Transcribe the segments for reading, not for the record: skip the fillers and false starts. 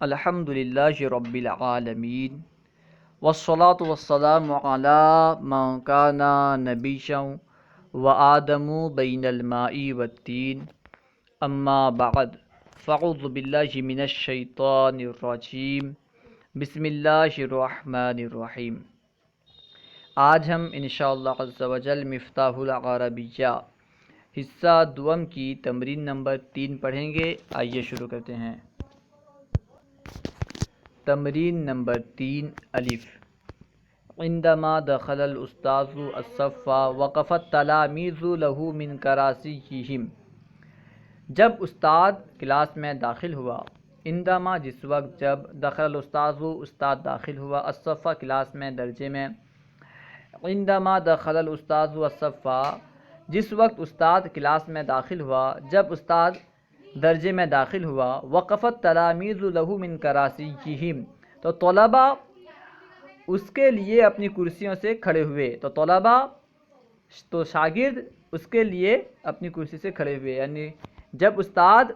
الحمدللہ رب العالمین والصلاة والسلام علی من کان نبیًا وآدم بین الماء والطین اما بعد فاعوذ باللہ من الشیطان الرجیم بسم اللہ الرحمن الرحیم۔ آج ہم انشاءاللہ عز و جل مفتاح العربیہ حصہ دوم کی تمرین نمبر 3 پڑھیں گے۔ آئیے شروع کرتے ہیں۔ تمرین نمبر 3 الف۔ عندما دخل الاستاذ الصف وقف التلاميذ له من کراسیہم۔ جب استاد کلاس میں داخل ہوا، عندما جس وقت، جب، دخل الاستاذ استاد داخل ہوا، الصف کلاس میں درجے میں، عندما دخل الاستاذ الصف جس وقت استاد کلاس میں داخل ہوا، جب استاد درجے میں داخل ہوا، وقفت تلاميذ له من کراسیہم تو طلباء اس کے لیے اپنی کرسیوں سے کھڑے ہوئے، تو شاگرد اس کے لیے اپنی کرسی سے کھڑے ہوئے، یعنی جب استاد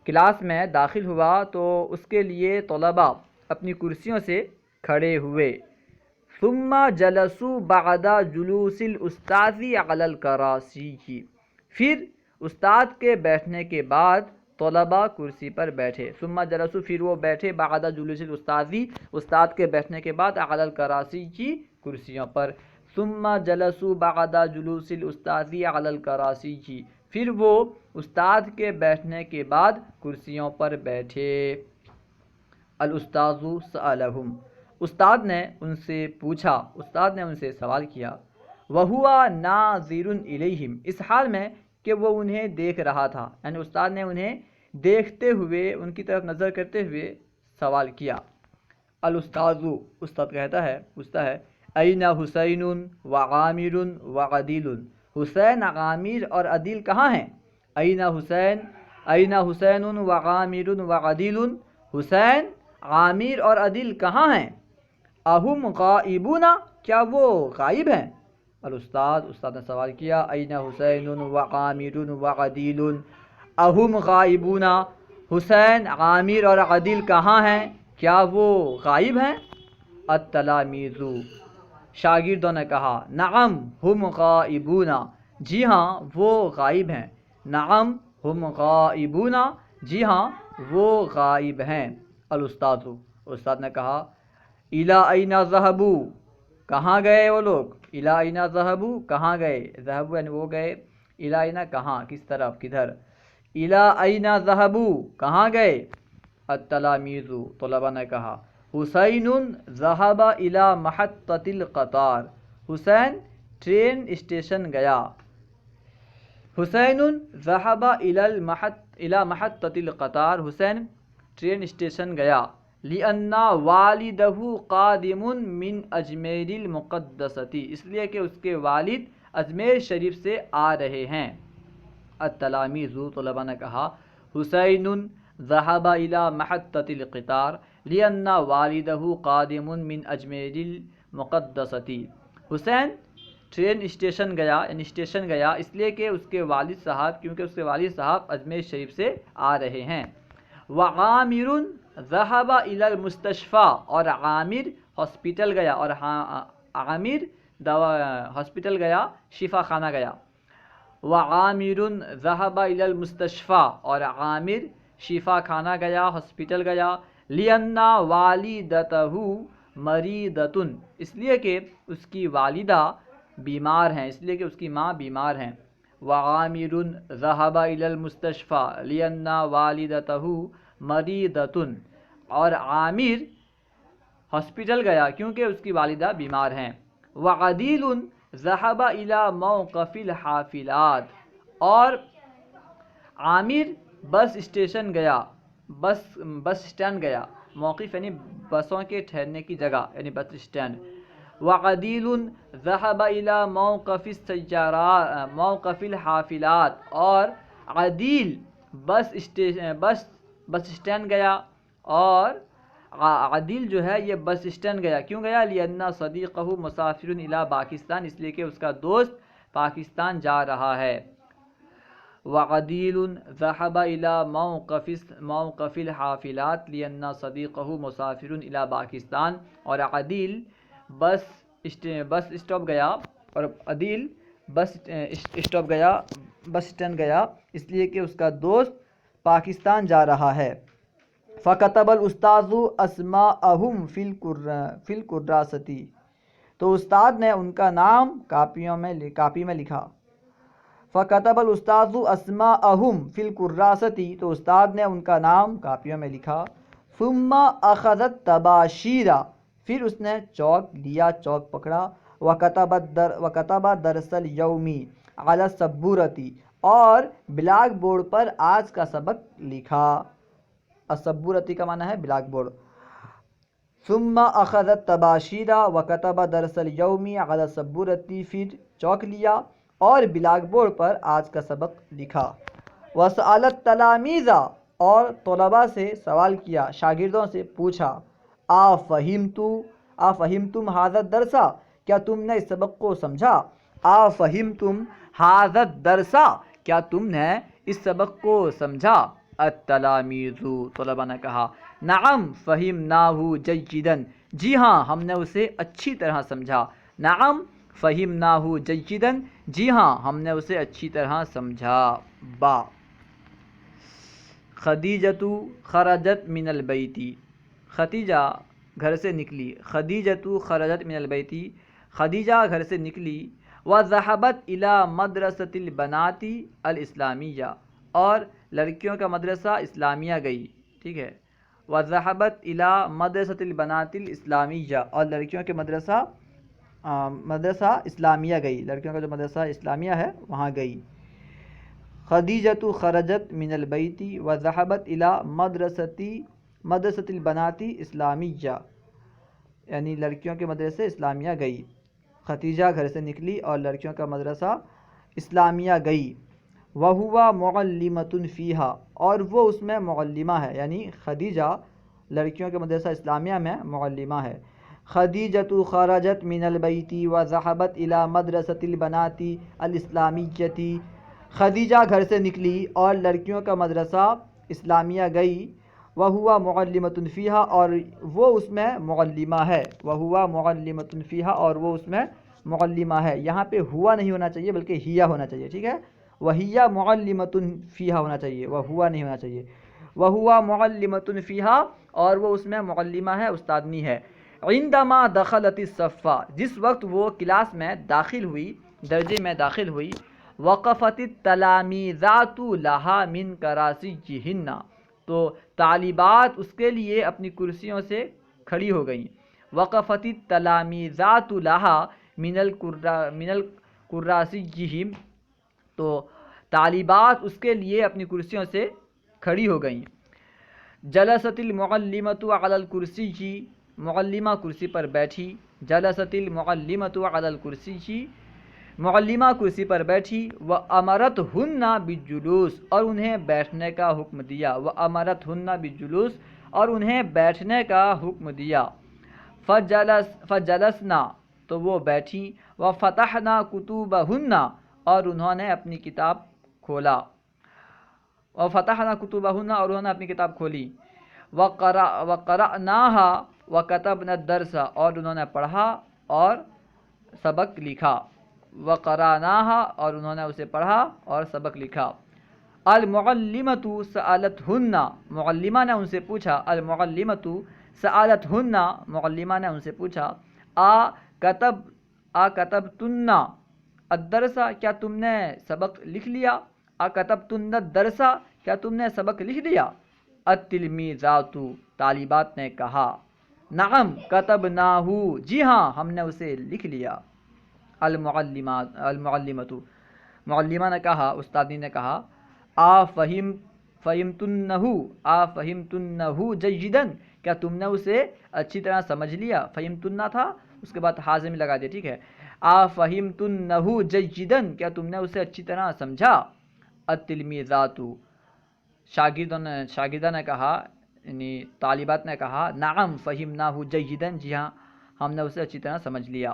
کلاس میں داخل ہوا تو اس کے لیے طلباء اپنی کرسیوں سے کھڑے ہوئے۔ ثم جلسوا بعد جلوس الاستاذ علی الکراسیہ، پھر استاد کے بیٹھنے کے بعد طلباء کرسی پر بیٹھے۔ ثم جلسوا، پھر وہ بیٹھے، بعد جلوس الاستاذ، استاد کے بیٹھنے کے بعد، علی الکراسیہ، کرسیوں پر۔ ثم جلسوا بعد جلوس الاستاذ علی الکراسیہ، پھر وہ استاد کے بیٹھنے کے بعد کرسیوں پر بیٹھے۔ الاستاذ سألہم، استاد نے ان سے پوچھا، استاد نے ان سے سوال کیا۔ وہو ناظر الیہم، اس حال میں کہ وہ انہیں دیکھ رہا تھا، یعنی استاد نے انہیں دیکھتے ہوئے، ان کی طرف نظر کرتے ہوئے سوال کیا۔ الاستاذ، استاد کہتا ہے، پوچھتا ہے، این حسین وعامر وعدیل، حسین، عامر اور عدیل کہاں ہیں؟ این حسین وعامر وعدیل، حسین، عامر اور عدیل کہاں ہیں؟ اہم غائبون، کیا وہ غائب ہیں؟ الاستاذ، استاد نے سوال کیا، این حسین وعامر وعدیل، اہم غائبون، حسین، عامر اور عدیل کہاں ہیں؟ کیا وہ غائب ہیں؟ التلاميذ، شاگردوں نے کہا، نعم ہم غائبون، جی ہاں وہ غائب ہیں۔ نعم ہم غائبون، جی ہاں وہ غائب ہیں۔ الاستاذ، استاد نے کہا، الی این ذهبوا، کہاں گئے وہ لوگ؟ الی این ذهبوا، کہاں گئے؟ ذهبوا یعنی وہ گئے، الی این کہاں، کس طرف، کدھر؟ الی این ذهبوا، کہاں گئے؟ التلاميذ، طلباء نے کہا، حسین ذهب الی محطۃ القطار، حسین ٹرین اسٹیشن گیا۔ حسین ذهب الی محطۃ القطار، حسین ٹرین اسٹیشن گیا۔ لأن والدہ قادم من اجمیر المقدسۃ، اس لیے کہ اس کے والد اجمیر شریف سے آ رہے ہیں۔ التلاميذ، طلباء نے کہا، حسین ذهب الی محطۃ القطار لأن والدہ قادم من اجمیر المقدسۃ، حسین ٹرین اسٹیشن گیا، یعنی اسٹیشن گیا اس لیے کہ اس کے والد صاحب، کیونکہ اس کے والد صاحب اجمیر شریف سے آ رہے ہیں۔ وعامر ذهب الی المستشفى، اور عامر ہاسپٹل گیا، اور عامر ہاسپٹل گیا، شفا خانہ گیا۔ وعامر ذهب الی المستشفى، اور عامر شفا خانہ گیا، ہاسپٹل گیا۔ لأن والدتہ مریضۃ، اس لیے کہ اس کی والدہ بیمار ہیں، اس لیے کہ اس کی ماں بیمار ہیں۔ وعامر ذهب الی المستشفى لأن والدتہ مریضۃ، اور عامر ہاسپٹل گیا کیونکہ اس کی والدہ بیمار ہیں۔ وعدیل ذهب الی موقف الحافلات، اور عامر بس اسٹیشن گیا، بس اسٹینڈ گیا، موقف یعنی بسوں کے ٹھہرنے کی جگہ، یعنی بس اسٹینڈ۔ وعدیل ذهب الی موقف الحافلات، اور عدیل بس اسٹینڈ گیا، اور عدیل جو ہے یہ بس اسٹینڈ گیا، کیوں گیا؟ لأن صدیقہ مسافر الی پاکستان، اس لیے کہ اس کا دوست پاکستان جا رہا ہے۔ وعدیل ذهب إلى موقف الحافلات لأن صديقه مسافر إلى پاکستان، اور عدیل بس اسٹاپ گیا، اور عدیل بس اسٹینڈ گیا اس لیے کہ اس کا دوست پاکستان جا رہا ہے۔ فَكَتَبَ الْأُسْتَاذُ أَسْمَاءَهُمْ فِي الْكُرَّاسَةِ، تو استاد نے ان کا نام کاپی میں لکھا۔ فَكَتَبَ الْأُسْتَاذُ أَسْمَاءَهُمْ فِي الْكُرَّاسَةِ، تو استاد نے ان کا نام کاپیوں میں لکھا۔ ثُمَّ أَخَذَ الطَّبَاشِيرَ، پھر اس نے چوک پکڑا۔ وَكَتَبَ دَرْسَ الْيَوْمِ عَلَى السَّبُّورَةِ، اور بلیک بورڈ پر آج کا سبق لکھا۔ السبورتی کا معنی ہے بلیک بورڈ۔ ثم اخذ الطباشیر وكتب درس اليوم على السبورة، پھر چوک لیا اور بلیک بورڈ پر آج کا سبق لکھا۔ وسأل التلاميذ، اور طلباء سے سوال کیا، شاگردوں سے پوچھا، افہمتم هذا الدرس، کیا تم نے اس سبق کو سمجھا؟ افہمتم هذا الدرس، کیا تم نے اس سبق کو سمجھا؟ التلاميذ، طلباء نے کہا، نعم فہمناہ جیدا، جی ہاں ہم نے اسے اچھی طرح سمجھا۔ نعم فہمناہ جیدا، جی ہاں ہم نے اسے اچھی طرح سمجھا۔ با، خدیجۃ خرجت من البیت، خدیجہ گھر سے نکلی۔ خدیجۃ خرجت من البیت، خدیجہ گھر سے نکلی۔ وذهبت الى مدرسۃ البنات الاسلامیہ، اور لڑکیوں کا مدرسہ اسلامیہ گئی، ٹھیک ہے۔ وذهبت الى مدرسۃ البنات الاسلامیہ، اور لڑکیوں کے مدرسہ اسلامیہ گئی، لڑکیوں کا جو مدرسہ اسلامیہ ہے وہاں گئی۔ خدیجۃ خرجت من البیت وذهبت الى مدرسۃ البنات اسلامیہ، یعنی لڑکیوں کے مدرسے اسلامیہ گئی۔ خدیجہ گھر سے نکلی اور لڑکیوں کا مدرسہ اسلامیہ گئی۔ وَهُوَ مُعَلِّمَةٌ فِيهَا، اور وہ اس میں معلمہ ہے، یعنی خدیجہ لڑکیوں کے مدرسہ اسلامیہ میں معلمہ ہے۔ خدیجۃ خرجت من البیت وذهبت الى مدرسۃ البنات الاسلامیہ، خدیجہ گھر سے نکلی اور لڑکیوں کا مدرسہ اسلامیہ گئی۔ وَهُوَ مُعَلِّمَةٌ فِيهَا، اور وہ اس میں معلمہ ہے۔ وَهُوَ مُعَلِّمَةٌ فِيهَا، اور وہ اس میں معلمہ ہے۔ یہاں پہ ہوا نہیں ہونا چاہیے بلکہ ہیا ہونا چاہیے، ٹھیک ہے۔ وَهِيَ مُعَلِّمَةٌ فِيهَا ہونا چاہیے، وَهُوَ نہیں ہونا چاہیے۔ وَهُوَ مُعَلِّمَةٌ فِيهَا، اور وہ اس میں معلمہ ہے، استادنی ہے۔ عندما دخلت الصف، جس وقت وہ کلاس میں داخل ہوئی، درجے میں داخل ہوئی۔ وقفت التلاميذات لها من کراسیہن، تو طالبات اس کے لیے اپنی کرسیوں سے کھڑی ہو گئیں۔ وقفت التلاميذات لها من الکراسیہم، تو طالبات اس کے لیے اپنی کرسیوں سے کھڑی ہو گئیں۔ جلست المعلمۃ علی الکرسی، معلمہ کرسی پر بیٹھی۔ جلست المعلمۃ علی الکرسی، معلمہ کرسی پر بیٹھی۔ وَأَمَرَتْهُنَّ بِالجُّلُوسِ، اور انہیں بیٹھنے کا حکم دیا۔ وَأَمَرَتْهُنَّ بِالجُّلُوسِ، اور انہیں بیٹھنے کا حکم دیا۔ فَجَلَسْنَا، تو وہ بیٹھیں۔ وَفَتَحْنَا كُتُوبَهُنَّ، اور انہوں نے اپنی کتاب کھولا۔ وَفَتَحْنَا كُتُوبَهُنَّ، اور انہوں نے اپنی کتاب کھولی۔ وَقَرَأْنَاهَا وَكَتَبْنَا الدَّرْسَ، اور انہوں نے پڑھا اور سبق لکھا۔ وَقَرَأْنَاهَا، اور انہوں نے اسے پڑھا اور سبق لکھا۔ الْمُعَلِّمَةُ سَأَلَتْهُنَّ، معلمہ نے ان سے پوچھا۔ الْمُعَلِّمَةُ سَأَلَتْهُنَّ، معلمہ نے ان سے پوچھا، کتبتن الدرس، کیا تم نے سبق لکھ لیا؟ کتبتن الدرس، کیا تم نے سبق لکھ لیا؟ التلمیذات، طالبات نے کہا، نعم کتبناہ، جی ہاں ہم نے اسے لکھ لیا۔ المعلمۃ، معلمہ نے کہا، استادی نے کہا، فہمتنہ جیدا، کیا تم نے اسے اچھی طرح سمجھ لیا؟ فہمتنہ تھا، اس کے بعد حاضر میں لگا دیا، ٹھیک ہے۔ فہمتنہ جیدا، کیا تم نے اسے اچھی طرح سمجھا؟ التلمیذات، شاگردہ نے کہا، یعنی طالبات نے کہا، نعم فہمناہ جیدا، جی ہاں ہم نے اسے اچھی طرح سمجھ لیا۔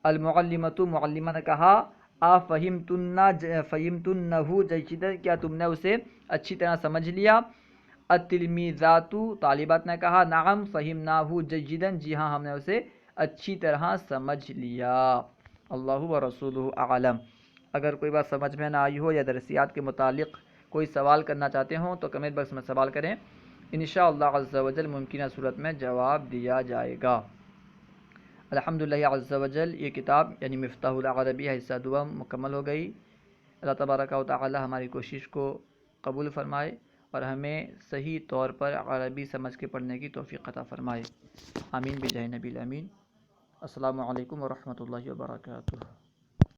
المعلمۃ، معلمہ نے کہا، فہمتنہ جیدن، کیا تم نے اسے اچھی طرح سمجھ لیا؟ التلمیذات طالبات نے کہا نعم فہمناہ جیدن، جی ہاں ہم نے اسے اچھی طرح سمجھ لیا۔ اللہ و رسولہ اعلم۔ اگر کوئی بات سمجھ میں نہ آئی ہو یا درسیات کے متعلق کوئی سوال کرنا چاہتے ہوں تو کمنٹ باکس میں سوال کریں، انشاءاللہ عز و جل ممکنہ صورت میں جواب دیا جائے گا۔ الحمدللہ عز و جل یہ کتاب یعنی مفتاح العربیہ حصہ دوم مکمل ہو گئی۔ اللہ تبارک و تعالی ہماری کوشش کو قبول فرمائے اور ہمیں صحیح طور پر عربی سمجھ کے پڑھنے کی توفیق عطا فرمائے، آمین بجاہ نبی الامین۔ السلام علیکم ورحمۃ اللہ وبرکاتہ۔